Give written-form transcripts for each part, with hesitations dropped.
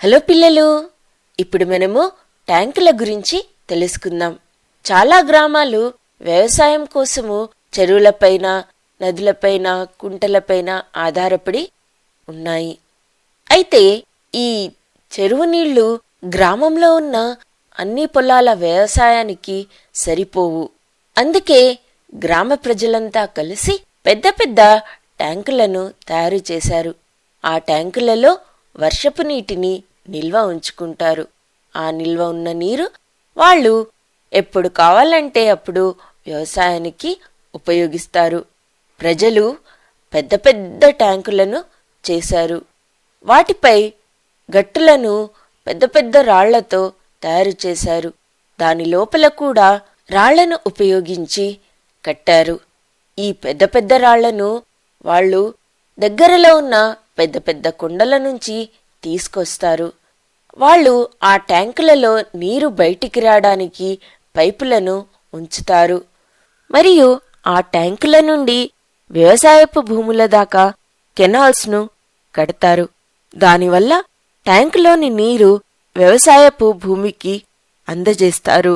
Hello పిల్లలు, ఇప్పుడు మనము ట్యాంకుల గురించి తెలుసుకుందాం. చాలా గ్రామాలు వ్యవసాయం కోసము చెరువులపైన, నదులపైన, కుంటలపైన ఆధారపడి ఉన్నాయి. అయితే ఈ చెరువు నీళ్లు గ్రామంలో ఉన్న అన్ని పొలాల వ్యవసాయానికి సరిపోవు. అందుకే గ్రామ ప్రజలంతా కలిసి పెద్ద పెద్ద ట్యాంకులను తయారు చేశారు. ఆ ట్యాంకులలో వర్షపు నీటిని నిల్వ ఉంచుకుంటారు. ఆ నిల్వ ఉన్న నీరు వాళ్ళు ఎప్పుడు కావాలంటే అప్పుడు వ్యవసాయానికి ఉపయోగిస్తారు. ప్రజలు పెద్ద పెద్ద ట్యాంకులను చేశారు. వాటిపై గట్టులను పెద్ద పెద్ద రాళ్లతో తయారు చేశారు. దాని లోపల కూడా రాళ్లను ఉపయోగించి కట్టారు. ఈ పెద్ద పెద్ద రాళ్లను వాళ్ళు దగ్గరలో ఉన్న పెద్ద పెద్ద కొండల నుంచి తీసుకొస్తారు. వాళ్ళు ఆ ట్యాంకులలో నీరు బయటికి రావడానికి పైపులను ఉంచుతారు. మరియు ఆ ట్యాంకుల నుండి వ్యవసాయపు భూముల దాకా కెనాల్స్ను కడతారు. దానివల్ల ట్యాంకులోని నీరు వ్యవసాయపు భూమికి అందజేస్తారు.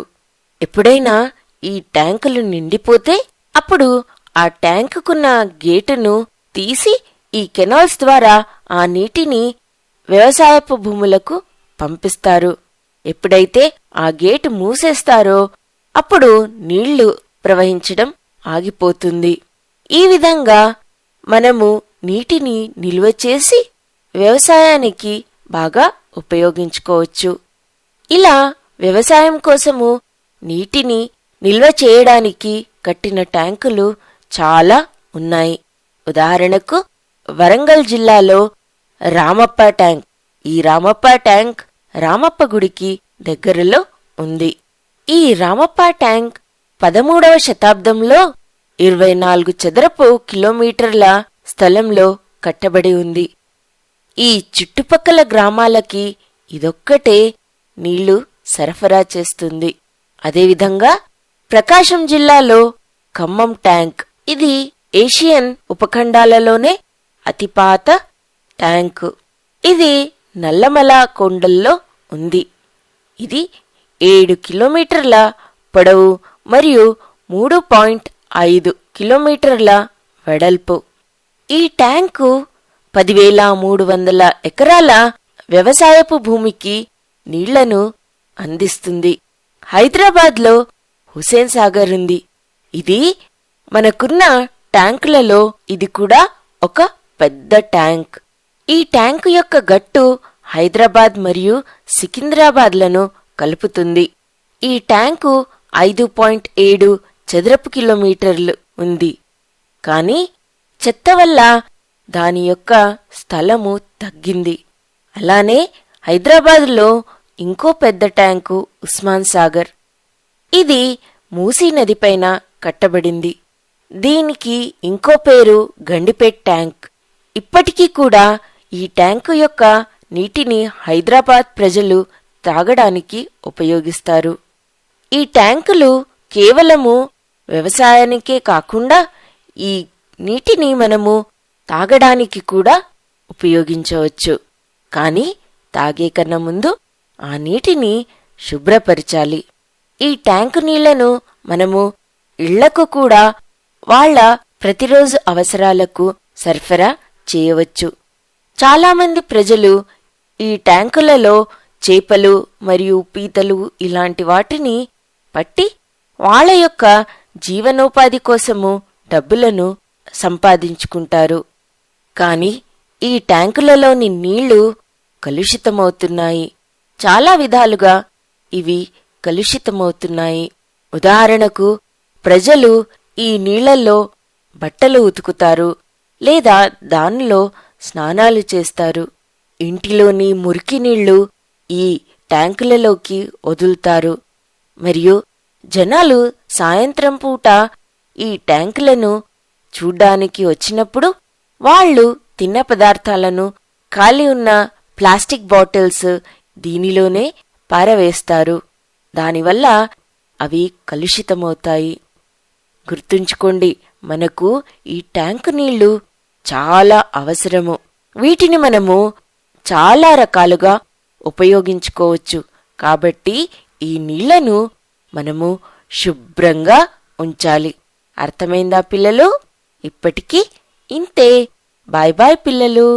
ఎప్పుడైనా ఈ ట్యాంకులు నిండిపోతే అప్పుడు ఆ ట్యాంకుకున్న గేటును తీసి ఈ కెనాల్స్ ద్వారా ఆ నీటిని వ్యవసాయపు భూములకు పంపిస్తారు. ఎప్పుడైతే ఆ గేటు మూసేస్తారో అప్పుడు నీళ్లు ప్రవహించడం ఆగిపోతుంది. ఈ విధంగా మనము నీటిని నిల్వ చేసి వ్యవసాయానికి బాగా ఉపయోగించుకోవచ్చు. ఇలా వ్యవసాయం కోసము నీటిని నిల్వ చేయడానికి కట్టిన ట్యాంకులు చాలా ఉన్నాయి. ఉదాహరణకు వరంగల్ జిల్లాలో రామప్ప ట్యాంక్. ఈ రామప్ప ట్యాంక్ రామప్ప గుడికి దగ్గరలో ఉంది. ఈ రామప్ప ట్యాంక్ 13వ శతాబ్దంలో 24 చదరపు కిలోమీటర్ల స్థలంలో కట్టబడి ఉంది. ఈ చుట్టుపక్కల గ్రామాలకి ఇదొక్కటే నీళ్లు సరఫరా చేస్తుంది. అదేవిధంగా ప్రకాశం జిల్లాలో ఖమ్మం ట్యాంక్. ఇది ఏషియన్ ఉపఖండాలలోనే అతిపాత ట్యాంకు. ఇది నల్లమల కొండల్లో ఉంది. ఇది 7 కిలోమీటర్ల పొడవు మరియు 3.5 కిలోమీటర్ల వెడల్పు. ఈ ట్యాంకు 10,300 ఎకరాల వ్యవసాయపు భూమికి నీళ్లను అందిస్తుంది. హైదరాబాద్లో హుసేన్ సాగర్ ఉంది. ఇది మనకున్న ట్యాంకులలో ఇది కూడా ఒక పెద్ద ట్యాంక్. ఈ ట్యాంకు యొక్క గట్టు హైదరాబాద్ మరియు సికింద్రాబాద్లను కలుపుతుంది. ఈ ట్యాంకు 5.7 చదరపు కిలోమీటర్లు ఉంది. కాని చెత్త వల్ల దాని యొక్క స్థలము తగ్గింది. అలానే హైదరాబాద్లో ఇంకో పెద్ద ట్యాంకు ఉస్మాన్ సాగర్. ఇది మూసీ నదిపైన కట్టబడింది. దీనికి ఇంకో పేరు గండిపేట్ ట్యాంక్. ఇప్పటికీ కూడా ఈ ట్యాంకు యొక్క నీటిని హైదరాబాద్ ప్రజలు తాగడానికి ఉపయోగిస్తారు. ఈ ట్యాంకులు కేవలము వ్యవసాయానికే కాకుండా ఈ నీటిని మనము తాగడానికి కూడా ఉపయోగించవచ్చు. కాని తాగే కన్నా ముందు ఆ నీటిని శుభ్రపరచాలి. ఈ ట్యాంకు నీళ్లను మనము ఇళ్లకు కూడా వాళ్ళ ప్రతిరోజు అవసరాలకు సరఫరా చేయవచ్చు. చాలామంది ప్రజలు ఈ ట్యాంకులలో చేపలు మరియు పీతలు ఇలాంటి వాటిని పట్టి వాళ్ళ యొక్క జీవనోపాధి కోసము డబ్బులను సంపాదించుకుంటారు. కాని ఈ ట్యాంకులలోని నీళ్లు కలుషితమవుతున్నాయి. చాలా విధాలుగా ఇవి కలుషితమవుతున్నాయి. ఉదాహరణకు ప్రజలు ఈ నీళ్లలో బట్టలు ఉతుకుతారు లేదా దానిలో స్నానాలు చేస్తారు. ఇంటిలోని మురికి నీళ్లు ఈ ట్యాంకులలోకి వదులుతారు. మరియు జనాలు సాయంత్రం పూట ఈ ట్యాంకులను చూడ్డానికి వచ్చినప్పుడు వాళ్ళు తిన్న పదార్థాలను ఖాళీ ఉన్న ప్లాస్టిక్ బాటిల్స్ దీనిలోనే పారవేస్తారు. దానివల్ల అవి కలుషితమవుతాయి. గుర్తుంచుకోండి, మనకు ఈ ట్యాంకు నీళ్లు చాలా అవసరము. వీటిని మనము చాలా రకాలుగా ఉపయోగించుకోవచ్చు. కాబట్టి ఈ నీళ్లను మనము శుభ్రంగా ఉంచాలి. అర్థమైందా పిల్లలు? ఇప్పటికి ఇంతే. బాయ్ బాయ్ పిల్లలు.